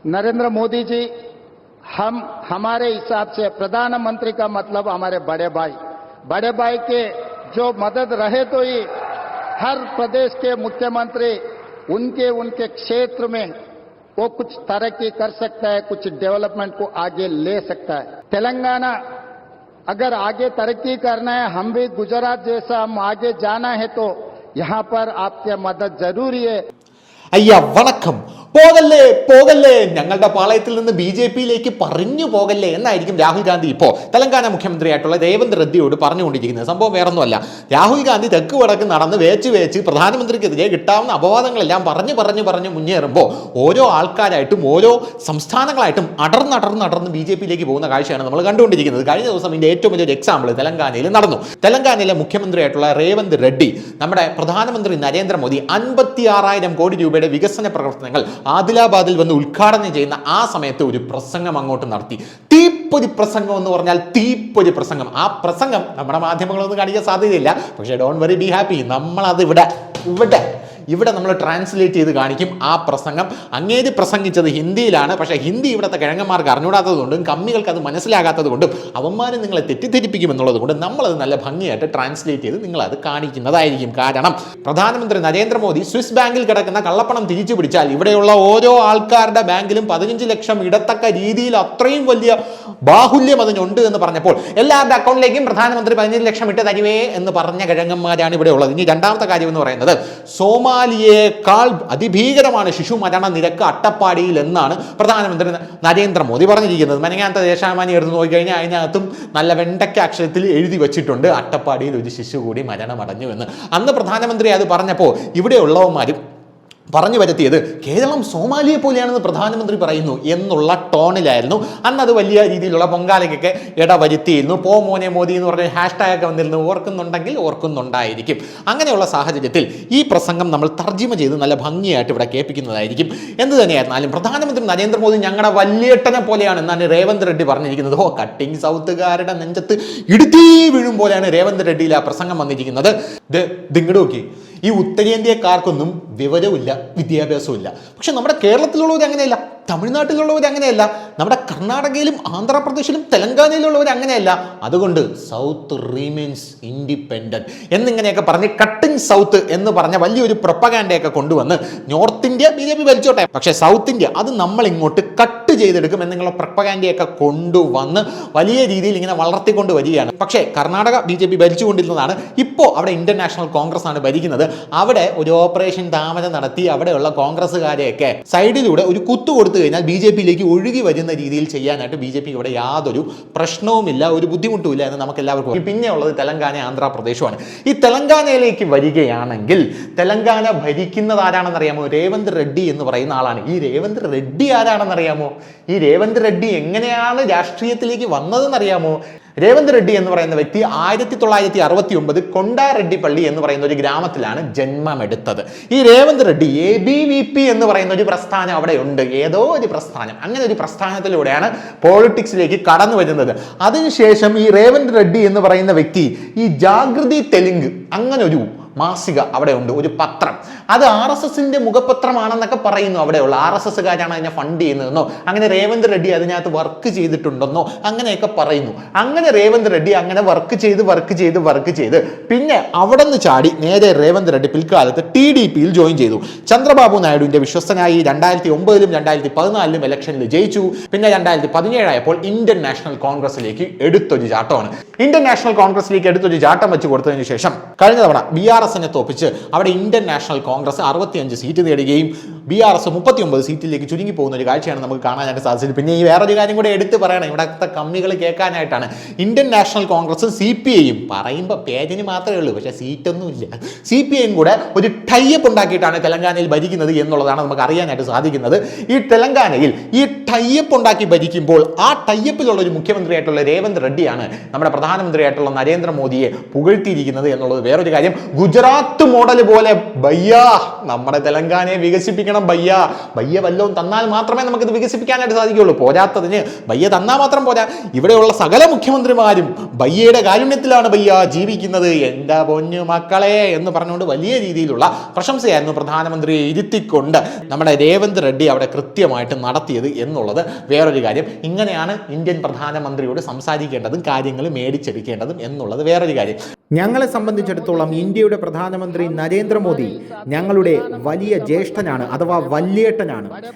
नरेंद्र मोदी जी हमारे हिसाब से प्रधानमंत्री का मतलब हमारे बड़े भाई के जो मदद रहे तो ही हर प्रदेश के मुख्यमंत्री उनके क्षेत्र में वो कुछ तरक्की कर सकता है, कुछ डेवलपमेंट को आगे ले सकता है। तेलंगाना अगर आगे तरक्की करना है, हम भी गुजरात जैसा हम आगे जाना है तो यहाँ पर आपकी मदद जरूरी है। അയ്യ വണക്കം. പോകല്ലേ പോകല്ലേ, ഞങ്ങളുടെ പാളയത്തിൽ നിന്ന് BJP-യിലേക്ക് പറഞ്ഞു പോകല്ലേ എന്നായിരിക്കും രാഹുൽ ഗാന്ധി ഇപ്പോൾ തെലങ്കാന മുഖ്യമന്ത്രിയായിട്ടുള്ള രേവന്ത് റെഡ്ഡിയോട് പറഞ്ഞുകൊണ്ടിരിക്കുന്നത്. സംഭവം വേറൊന്നുമല്ല, രാഹുൽ ഗാന്ധി തെക്ക് വടക്ക് നടന്ന് വേച്ച് പ്രധാനമന്ത്രിക്കെതിരെ കിട്ടാവുന്ന അപവാദങ്ങളെല്ലാം പറഞ്ഞു മുന്നേറുമ്പോൾ ഓരോ ആൾക്കാരായിട്ടും ഓരോ സംസ്ഥാനങ്ങളായിട്ടും അടർന്ന് BJP-യിലേക്ക് പോകുന്ന കാഴ്ചയാണ് നമ്മൾ കണ്ടുകൊണ്ടിരിക്കുന്നത്. കഴിഞ്ഞ ദിവസം ഇതിൻ്റെ ഏറ്റവും വലിയൊരു എക്സാമ്പിൾ തെലങ്കാനയിൽ നടന്നു. തെലങ്കാനയിലെ മുഖ്യമന്ത്രിയായിട്ടുള്ള രേവന്ത് റെഡ്ഡി നമ്മുടെ പ്രധാനമന്ത്രി നരേന്ദ്രമോദി 56,000 കോടി രൂപയുടെ വികസന പ്രവർത്തനങ്ങൾ ആദിലാബാദിൽ വന്ന് ഉദ്ഘാടനം ചെയ്യുന്ന ആ സമയത്ത് ഒരു പ്രസംഗം അങ്ങോട്ട് നടത്തി. തീപ്പൊരി പ്രസംഗം എന്ന് പറഞ്ഞാൽ തീപ്പൊരി പ്രസംഗം. ആ പ്രസംഗം നമ്മുടെ മാധ്യമങ്ങളൊന്നും കാണിക്കാൻ സാധ്യതയില്ല. പക്ഷേ ഡോണ്ട് വെറി, ബി ഹാപ്പി, നമ്മളത് ഇവിടെ നമ്മൾ ട്രാൻസ്ലേറ്റ് ചെയ്ത് കാണിക്കും. ആ പ്രസംഗം അങ്ങേര് പ്രസംഗിച്ചത് ഹിന്ദിയിലാണ്. പക്ഷേ ഹിന്ദി ഇവിടുത്തെ കിഴങ്ങന്മാർക്ക് അറിഞ്ഞൂടാത്തതുകൊണ്ടും കമ്മികൾക്ക് അത് മനസ്സിലാകാത്തത് കൊണ്ടും അവന്മാർ നിങ്ങളെ തെറ്റിദ്ധരിപ്പിക്കുമെന്നുള്ളത് കൊണ്ട് നമ്മളത് നല്ല ഭംഗിയായിട്ട് ട്രാൻസ്ലേറ്റ് ചെയ്ത് നിങ്ങളത് കാണിക്കുന്നതായിരിക്കും. കാരണം പ്രധാനമന്ത്രി നരേന്ദ്രമോദി സ്വിസ് ബാങ്കിൽ കിടക്കുന്ന കള്ളപ്പണം തിരിച്ചു പിടിച്ചാൽ ഇവിടെയുള്ള ഓരോ ആൾക്കാരുടെ ബാങ്കിലും 15 ലക്ഷം ഇടത്തക്ക രീതിയിൽ അത്രയും വലിയ ബാഹുല്യം അതിനുണ്ട് എന്ന് പറഞ്ഞപ്പോൾ എല്ലാവരുടെ അക്കൗണ്ടിലേക്കും പ്രധാനമന്ത്രി 15 ലക്ഷം ഇട്ട് തരുവേ എന്ന് പറഞ്ഞ കിഴങ്ങന്മാരാണ് ഇവിടെ ഉള്ളത്. ഇനി രണ്ടാമത്തെ കാര്യം എന്ന് പറയുന്നത്, സോമാലിയേക്കാൾ അതിഭീകരമാണ് ശിശു മരണ നിരക്ക് അട്ടപ്പാടിയിൽ എന്നാണ് പ്രധാനമന്ത്രി നരേന്ദ്രമോദി പറഞ്ഞിരിക്കുന്നത്. മനങ്ങാനത്തെ ദേശാഭിമാനി എടുത്ത് നോക്കിക്കഴിഞ്ഞാൽ അതിനകത്തും നല്ല വെണ്ടയ്ക്ക അക്ഷരത്തിൽ എഴുതി വെച്ചിട്ടുണ്ട്, അട്ടപ്പാടിയിൽ ഒരു ശിശു കൂടി മരണമടഞ്ഞു എന്ന്. അന്ന് പ്രധാനമന്ത്രി അത് പറഞ്ഞപ്പോൾ ഇവിടെയുള്ളവന്മാരും പറഞ്ഞു വരുത്തിയത് കേരളം സോമാലിയെ പോലെയാണെന്ന് പ്രധാനമന്ത്രി പറയുന്നു എന്നുള്ള ടോണിലായിരുന്നു. അന്ന് അത് വലിയ രീതിയിലുള്ള പൊങ്കാലയ്ക്കൊക്കെ ഇടവരുത്തിയിരുന്നു. പോ മോനെ മോദി എന്ന് പറഞ്ഞ ഹാഷ്ടാഗ് വന്നിരുന്നു. ഓർക്കുന്നുണ്ടെങ്കിൽ ഓർക്കുന്നുണ്ടായിരിക്കും. അങ്ങനെയുള്ള സാഹചര്യത്തിൽ ഈ പ്രസംഗം നമ്മൾ തർജ്ജിമ ചെയ്ത് നല്ല ഭംഗിയായിട്ട് ഇവിടെ കേൾപ്പിക്കുന്നതായിരിക്കും. എന്ത് തന്നെയായിരുന്നാലും പ്രധാനമന്ത്രി നരേന്ദ്രമോദി ഞങ്ങളുടെ വല്യേട്ടനെ പോലെയാണ് എന്നാണ് രേവന്ത് റെഡ്ഡി പറഞ്ഞിരിക്കുന്നത്. കട്ടിങ് സൗത്തുകാരുടെ നെഞ്ചത്ത് ഇടുത്തി വീഴും പോലെയാണ് രേവന്ത് റെഡ്ഡിയിൽ ആ പ്രസംഗം വന്നിരിക്കുന്നത്. ദിങ്ങട് നോക്കി, ഈ ഉത്തരേന്ത്യക്കാർക്കൊന്നും വിവരമില്ല, വിദ്യാഭ്യാസവും ഇല്ല. പക്ഷെ നമ്മുടെ കേരളത്തിലുള്ളവർ അങ്ങനെയല്ല, തമിഴ്നാട്ടിലുള്ളവർ അങ്ങനെയല്ല, നമ്മുടെ കർണാടകയിലും ആന്ധ്രാപ്രദേശിലും തെലങ്കാനയിലുള്ളവർ അങ്ങനെയല്ല. അതുകൊണ്ട് സൗത്ത് റീമെയിൻസ് ഇൻഡിപെൻഡന്റ് എന്നിങ്ങനെയൊക്കെ പറഞ്ഞ് കട്ടിങ് സൗത്ത് എന്ന് പറഞ്ഞ വലിയൊരു പ്രൊപ്പഗാൻഡയൊക്കെ കൊണ്ടുവന്ന് നോർത്ത് ഇന്ത്യ BJP ഭരിച്ചോട്ടെ, പക്ഷേ സൗത്ത് ഇന്ത്യ അത് നമ്മൾ ഇങ്ങോട്ട് കട്ട് ചെയ്തെടുക്കും എന്നുള്ള പ്രൊപ്പഗാൻഡയൊക്കെ കൊണ്ടുവന്ന് വലിയ രീതിയിൽ ഇങ്ങനെ വളർത്തിക്കൊണ്ട് വരികയാണ്. പക്ഷേ കർണാടക BJP ഭരിച്ചുകൊണ്ടിരുന്നതാണ്. ഇപ്പോൾ അവിടെ ഇന്ത്യൻ നാഷണൽ കോൺഗ്രസ് ആണ് ഭരിക്കുന്നത്. അവിടെ ഒരു ഓപ്പറേഷൻ താമര നടത്തി അവിടെയുള്ള കോൺഗ്രസ്സുകാരെയൊക്കെ സൈഡിലൂടെ ഒരു കുത്തു കൊടുത്തു കഴിഞ്ഞാൽ BJP-യിലേക്ക് ഒഴുകി വരുന്ന രീതിയിൽ ചെയ്യാനായിട്ട് BJP ഇവിടെ യാതൊരു പ്രശ്നവുമില്ല, ഒരു ബുദ്ധിമുട്ടുമില്ല എന്ന് നമുക്ക് എല്ലാവർക്കും. പിന്നെ ഉള്ളത് തെലങ്കാന, ആന്ധ്രാപ്രദേശുമാണ്. ഈ തെലങ്കാനയിലേക്ക് വരികയാണെങ്കിൽ തെലങ്കാന ഭരിക്കുന്നത് ആരാണെന്നറിയാമോ? രേവന്ത് റെഡ്ഡി എന്ന് പറയുന്ന ആളാണ്. ഈ രേവന്ത് റെഡ്ഡി ആരാണെന്നറിയാമോ? ഈ രേവന്ത് റെഡ്ഡി എങ്ങനെയാണ് രാഷ്ട്രീയത്തിലേക്ക് വന്നതെന്നറിയാമോ? രേവന്ത് റെഡ്ഡി എന്ന് പറയുന്ന വ്യക്തി 1969 കൊണ്ടാറെഡ്ഡി പള്ളി എന്ന് പറയുന്ന ഒരു ഗ്രാമത്തിലാണ് ജന്മമെടുത്തത്. ഈ രേവന്ത് റെഡ്ഡി ABVP എന്ന് പറയുന്ന ഒരു പ്രസ്ഥാനം അവിടെ ഉണ്ട്, ഏതോ ഒരു പ്രസ്ഥാനം. അങ്ങനെ ഒരു പ്രസ്ഥാനത്തിലൂടെയാണ് പോളിറ്റിക്സിലേക്ക് കടന്നു വരുന്നത്. അതിനുശേഷം ഈ രേവന്ത് റെഡ്ഡി എന്ന് പറയുന്ന വ്യക്തി ഈ ജാഗൃതി തെലുങ്ക് അങ്ങനെ ഒരു മാസിക അവിടെ ഉണ്ട്, ഒരു പത്രം. അത് RSSന്റെ മുഖപത്രമാണെന്നൊക്കെ പറയുന്നു. അവിടെയുള്ള RSSകാരാണ് അതിനെ ഫണ്ട് ചെയ്യുന്നതെന്നോ അങ്ങനെ രേവന്ത് റെഡ്ഡി അതിനകത്ത് വർക്ക് ചെയ്തിട്ടുണ്ടെന്നോ അങ്ങനെയൊക്കെ പറയുന്നു. അങ്ങനെ രേവന്ത് റെഡ്ഡി അങ്ങനെ വർക്ക് ചെയ്ത് പിന്നെ അവിടെ നിന്ന് ചാടി നേരെ രേവന്ത് റെഡ്ഡി പിൽക്കാലത്ത് TDPയിൽ ജോയിൻ ചെയ്തു. ചന്ദ്രബാബു നായിഡുവിന്റെ വിശ്വസ്തനായി 2009-ലും 2014-ലും ഇലക്ഷനിൽ ജയിച്ചു. പിന്നെ 2017 ആയപ്പോൾ ഇന്ത്യൻ നാഷണൽ കോൺഗ്രസിലേക്ക് എടുത്തൊരു ചാട്ടമാണ്. ഇന്ത്യൻ നാഷണൽ കോൺഗ്രസിലേക്ക് എടുത്തൊരു ചാട്ടം വെച്ച് കൊടുത്തതിന് ശേഷം കഴിഞ്ഞ തവണ BRSനെ തോപ്പിച്ച് അവിടെ ഇന്ത്യൻ നാഷണൽ കോൺഗ്രസ് 65 സീറ്റ് നേടുകയും BRS 39 സീറ്റിലേക്ക് ചുരുങ്ങി പോകുന്ന ഒരു കാഴ്ചയാണ് നമുക്ക് കാണാനായിട്ട് സാധിച്ചത്. പിന്നെ ഈ വേറൊരു കാര്യം കൂടെ എടുത്ത് പറയണം, ഇവിടുത്തെ കമ്മികൾ കേൾക്കാനായിട്ടാണ്. ഇന്ത്യൻ നാഷണൽ കോൺഗ്രസും CPIയും പറയുമ്പോൾ പേരിന് മാത്രമേ ഉള്ളൂ, പക്ഷേ സീറ്റൊന്നുമില്ല. CPIയും കൂടെ ഒരു ടൈപ്പ് ഉണ്ടാക്കിയിട്ടാണ് തെലങ്കാനയിൽ ഭരിക്കുന്നത് എന്നുള്ളതാണ് നമുക്ക് അറിയാനായിട്ട് സാധിക്കുന്നത്. ഈ തെലങ്കാനയിൽ ഈ ടൈപ്പ് ഉണ്ടാക്കി ഭരിക്കുമ്പോൾ ആ ടൈപ്പിലുള്ള ഒരു മുഖ്യമന്ത്രിയായിട്ടുള്ള രേവന്ത് റെഡ്ഡിയാണ് നമ്മുടെ പ്രധാനമന്ത്രിയായിട്ടുള്ള നരേന്ദ്രമോദിയെ പുകഴ്ത്തിയിരിക്കുന്നത് എന്നുള്ളത് വേറൊരു കാര്യം. ഗുജറാത്ത് മോഡൽ പോലെ ഭയ്യാ നമ്മുടെ തെലങ്കാനയെ വികസിപ്പിക്കണം വേണം ഭയ്യ. ഭയ്യ വല്ലതും തന്നാൽ മാത്രമേ നമുക്കിത് വികസിപ്പിക്കാനായിട്ട് സാധിക്കുകയുള്ളൂ. പോരാത്തതിന് ഭയ്യ തന്നാൽ മാത്രം പോരാ, ഇവിടെയുള്ള സകല മുഖ്യമന്ത്രിമാരും ഭയ്യയുടെ കാരുണ്യത്തിലാണ് ഭയ്യ ജീവിക്കുന്നത്, എൻ്റെ പൊന്നു മക്കളെ എന്ന് പറഞ്ഞുകൊണ്ട് വലിയ രീതിയിലുള്ള പ്രശംസയായിരുന്നു പ്രധാനമന്ത്രിയെ ഇരുത്തിക്കൊണ്ട് നമ്മുടെ രേവന്ത് റെഡ്ഡി അവിടെ കൃത്യമായിട്ട് നടത്തിയത് എന്നുള്ളത് വേറൊരു കാര്യം. ഇങ്ങനെയാണ് ഇന്ത്യൻ പ്രധാനമന്ത്രിയോട് സംസാരിക്കേണ്ടതും കാര്യങ്ങൾ മേടിച്ചെടുക്കേണ്ടതും എന്നുള്ളത് വേറൊരു കാര്യം. ഞങ്ങളെ സംബന്ധിച്ചിടത്തോളം ഇന്ത്യയുടെ പ്രധാനമന്ത്രി നരേന്ദ്രമോദി ഞങ്ങളുടെ വലിയ ജ്യേഷ്ഠനാണ്, അഥവാ വല്യേട്ടനാണ്.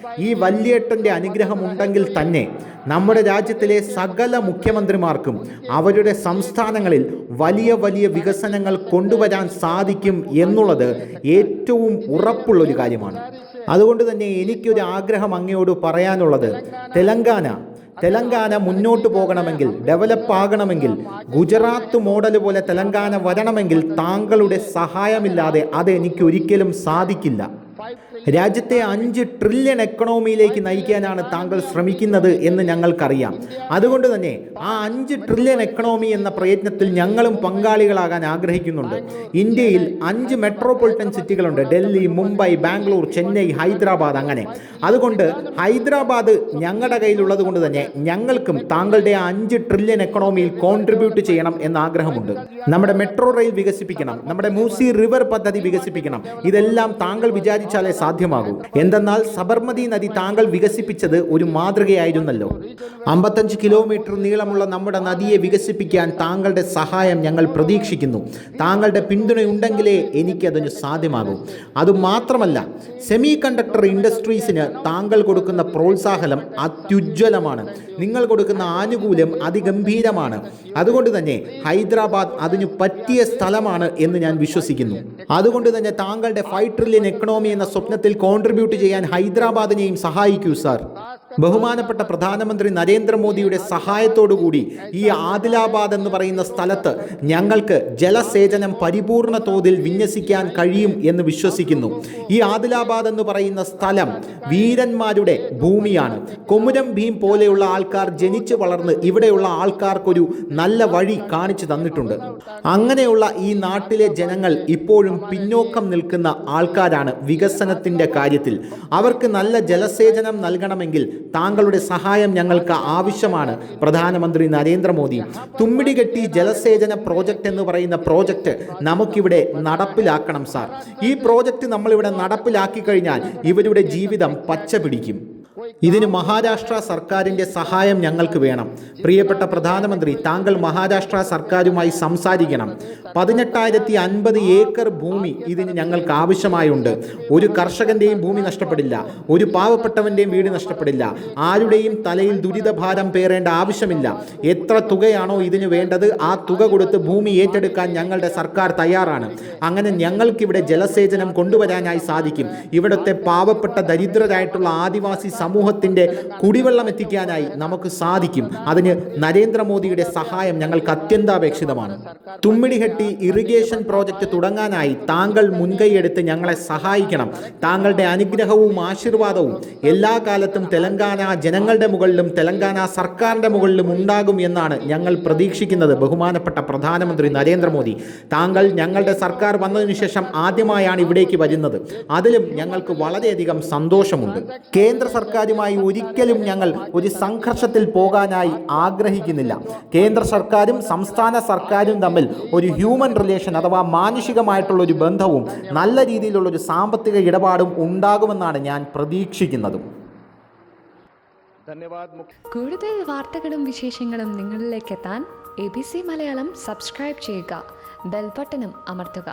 ഈ വല്യേട്ടൻ്റെ അനുഗ്രഹം ഉണ്ടെങ്കിൽ തന്നെ നമ്മുടെ രാജ്യത്തിലെ സകല മുഖ്യമന്ത്രിമാർക്കും അവരുടെ സംസ്ഥാനങ്ങളിൽ വലിയ വലിയ വികസനങ്ങൾ കൊണ്ടുവരാൻ സാധിക്കും എന്നുള്ളത് ഏറ്റവും ഉറപ്പുള്ളൊരു കാര്യമാണ്. അതുകൊണ്ട് തന്നെ എനിക്കൊരു ആഗ്രഹം അങ്ങയോട് പറയാനുള്ളത്, തെലങ്കാന മുന്നോട്ട് പോകണമെങ്കിൽ, ഡെവലപ്പ് ആകണമെങ്കിൽ, ഗുജറാത്ത് മോഡൽ പോലെ തെലങ്കാന വരണമെങ്കിൽ താങ്കളുടെ സഹായമില്ലാതെ അത് എനിക്ക് ഒരിക്കലും സാധിക്കില്ല. രാജ്യത്തെ 5 ട്രില്യൺ എക്കണോമിയിലേക്ക് നയിക്കാനാണ് താങ്കൾ ശ്രമിക്കുന്നത് എന്ന് ഞങ്ങൾക്കറിയാം. അതുകൊണ്ട് തന്നെ ആ 5 ട്രില്യൺ എക്കണോമി എന്ന പ്രയത്നത്തിൽ ഞങ്ങളും പങ്കാളികളാകാൻ ആഗ്രഹിക്കുന്നുണ്ട്. ഇന്ത്യയിൽ 5 മെട്രോപൊളിറ്റൻ സിറ്റികളുണ്ട്: ഡൽഹി, മുംബൈ, ബാംഗ്ലൂർ, ചെന്നൈ, ഹൈദരാബാദ്. അങ്ങനെ അതുകൊണ്ട് ഹൈദരാബാദ് ഞങ്ങളുടെ കയ്യിലുള്ളത് കൊണ്ട് തന്നെ ഞങ്ങൾക്കും താങ്കളുടെ 5 ട്രില്യൺ എക്കണോമിയിൽ കോൺട്രിബ്യൂട്ട് ചെയ്യണം എന്ന ആഗ്രഹമുണ്ട്. നമ്മുടെ മെട്രോ റെയിൽ വികസിപ്പിക്കണം, നമ്മുടെ മൂസി റിവർ പദ്ധതി വികസിപ്പിക്കണം. ഇതെല്ലാം താങ്കൾ വിചാരിച്ചാലേ സാധ്യമാകൂ. എന്തെന്നാൽ സബർമതി നദി താങ്കൾ വികസിപ്പിച്ചത് ഒരു മാതൃകയായിരുന്നല്ലോ. 55 കിലോമീറ്റർ നീളമുള്ള നമ്മുടെ നദിയെ വികസിപ്പിക്കാൻ താങ്കളുടെ സഹായം ഞങ്ങൾ പ്രതീക്ഷിക്കുന്നു. താങ്കളുടെ പിന്തുണയുണ്ടെങ്കിലേ എനിക്കതിന് സാധ്യമാകൂ. അതുമാത്രമല്ല, സെമി കണ്ടക്ടർ ഇൻഡസ്ട്രീസിന് താങ്കൾ കൊടുക്കുന്ന പ്രോത്സാഹനം അത്യുജ്വലമാണ്. നിങ്ങൾ കൊടുക്കുന്ന ആനുകൂല്യം അതിഗംഭീരമാണ്. അതുകൊണ്ട് തന്നെ ഹൈദരാബാദ് അതിനു പറ്റിയ സ്ഥലമാണ് എന്ന് ഞാൻ വിശ്വസിക്കുന്നു. അതുകൊണ്ട് തന്നെ താങ്കളുടെ 5 ട്രില്യൺ എക്കണോമി എന്ന സ്വപ്നത്തിൽ കോൺട്രിബ്യൂട്ട് ചെയ്യാൻ ഹൈദരാബാദിനെയും സഹായിക്കൂ സാർ. ബഹുമാനപ്പെട്ട പ്രധാനമന്ത്രി നരേന്ദ്രമോദിയുടെ സഹായത്തോടുകൂടി ഈ ആദിലാബാദ് എന്ന് പറയുന്ന സ്ഥലത്ത് ഞങ്ങൾക്ക് ജലസേചനം പരിപൂർണ തോതിൽ വിന്യസിക്കാൻ കഴിയും എന്ന് വിശ്വസിക്കുന്നു. ഈ ആദിലാബാദ് എന്ന് പറയുന്ന സ്ഥലം വീരന്മാരുടെ ഭൂമിയാണ്. കൊമുരം ഭീം പോലെയുള്ള ആൾക്കാർ ജനിച്ചു വളർന്ന് ഇവിടെയുള്ള ആൾക്കാർക്കൊരു നല്ല വഴി കാണിച്ചു തന്നിട്ടുണ്ട്. അങ്ങനെയുള്ള ഈ നാട്ടിലെ ജനങ്ങൾ ഇപ്പോഴും പിന്നോക്കം നിൽക്കുന്ന ആൾക്കാരാണ് വികസനത്തിൻ്റെ കാര്യത്തിൽ. അവർക്ക് നല്ല ജലസേചനം നൽകണമെങ്കിൽ താങ്കളുടെ സഹായം ഞങ്ങൾക്ക് ആവശ്യമാണ് പ്രധാനമന്ത്രി നരേന്ദ്രമോദി. തുമ്മിടികെട്ടി ജലസേചന പ്രോജക്റ്റ് എന്ന് പറയുന്ന പ്രോജക്റ്റ് നമുക്കിവിടെ നടപ്പിലാക്കണം സാർ. ഈ പ്രോജക്റ്റ് നമ്മളിവിടെ നടപ്പിലാക്കി കഴിഞ്ഞാൽ ഇവരുടെ ജീവിതം പച്ച പിടിക്കും. ഇതിന് മഹാരാഷ്ട്ര സർക്കാരിൻ്റെ സഹായം ഞങ്ങൾക്ക് വേണം. പ്രിയപ്പെട്ട പ്രധാനമന്ത്രി, താങ്കൾ മഹാരാഷ്ട്ര സർക്കാരുമായി സംസാരിക്കണം. 18,050 ഏക്കർ ഭൂമി ഇതിന് ഞങ്ങൾക്ക് ആവശ്യമായുണ്ട്. ഒരു കർഷകൻ്റെയും ഭൂമി നഷ്ടപ്പെടില്ല, ഒരു പാവപ്പെട്ടവൻ്റെയും വീട് നഷ്ടപ്പെടില്ല, ആരുടെയും തലയിൽ ദുരിതഭാരം പേറേണ്ട ആവശ്യമില്ല. എത്ര തുകയാണോ ഇതിന് വേണ്ടത് ആ തുക കൊടുത്ത് ഭൂമി ഏറ്റെടുക്കാൻ ഞങ്ങളുടെ സർക്കാർ തയ്യാറാണ്. അങ്ങനെ ഞങ്ങൾക്കിവിടെ ജലസേചനം കൊണ്ടുവരാനായി സാധിക്കും. ഇവിടുത്തെ പാവപ്പെട്ട ദരിദ്രരായിട്ടുള്ള ആദിവാസി സമൂഹത്തിൻ്റെ കുടിവെള്ളം എത്തിക്കാനായി നമുക്ക് സാധിക്കും. അതിന് നരേന്ദ്രമോദിയുടെ സഹായം ഞങ്ങൾക്ക് അത്യന്താപേക്ഷിതമാണ്. തുമ്മിടിഹെട്ടി ഇറിഗേഷൻ പ്രോജക്റ്റ് തുടങ്ങാനായി താങ്കൾ മുൻകൈയെടുത്ത് ഞങ്ങളെ സഹായിക്കണം. താങ്കളുടെ അനുഗ്രഹവും ആശീർവാദവും എല്ലാ കാലത്തും തെലങ്കാന ജനങ്ങളുടെ മുകളിലും തെലങ്കാന സർക്കാരിൻ്റെ മുകളിലും ഉണ്ടാകും എന്നാണ് ഞങ്ങൾ പ്രതീക്ഷിക്കുന്നത്. ബഹുമാനപ്പെട്ട പ്രധാനമന്ത്രി നരേന്ദ്രമോദി, താങ്കൾ ഞങ്ങളുടെ സർക്കാർ വന്നതിനു ശേഷം ആദ്യമായാണ് ഇവിടേക്ക് വരുന്നത്. അതിലും ഞങ്ങൾക്ക് വളരെയധികം സന്തോഷമുണ്ട്. കേന്ദ്ര സർക്കാരുമായി ഒരിക്കലും ഞങ്ങൾ ഒരു സംഘർഷത്തിൽ പോകാനായി ആഗ്രഹിക്കുന്നില്ല. കേന്ദ്ര സർക്കാരും സംസ്ഥാന സർക്കാരും തമ്മിൽ ഒരു ഹ്യൂമൻ റിലേഷൻ അഥവാ മാനുഷികമായിട്ടുള്ള ഒരു ബന്ധവും നല്ല രീതിയിലുള്ളൊരു സാമ്പത്തിക ഇടപാടും ഉണ്ടാകുമെന്നാണ് ഞാൻ പ്രതീക്ഷിക്കുന്നതും. കൂടുതൽ വാർത്തകളും വിശേഷങ്ങളും നിങ്ങളിലേക്ക് എത്താൻ ABC മലയാളം സബ്സ്ക്രൈബ് ചെയ്യുക, ബെൽ ബട്ടണും അമർത്തുക.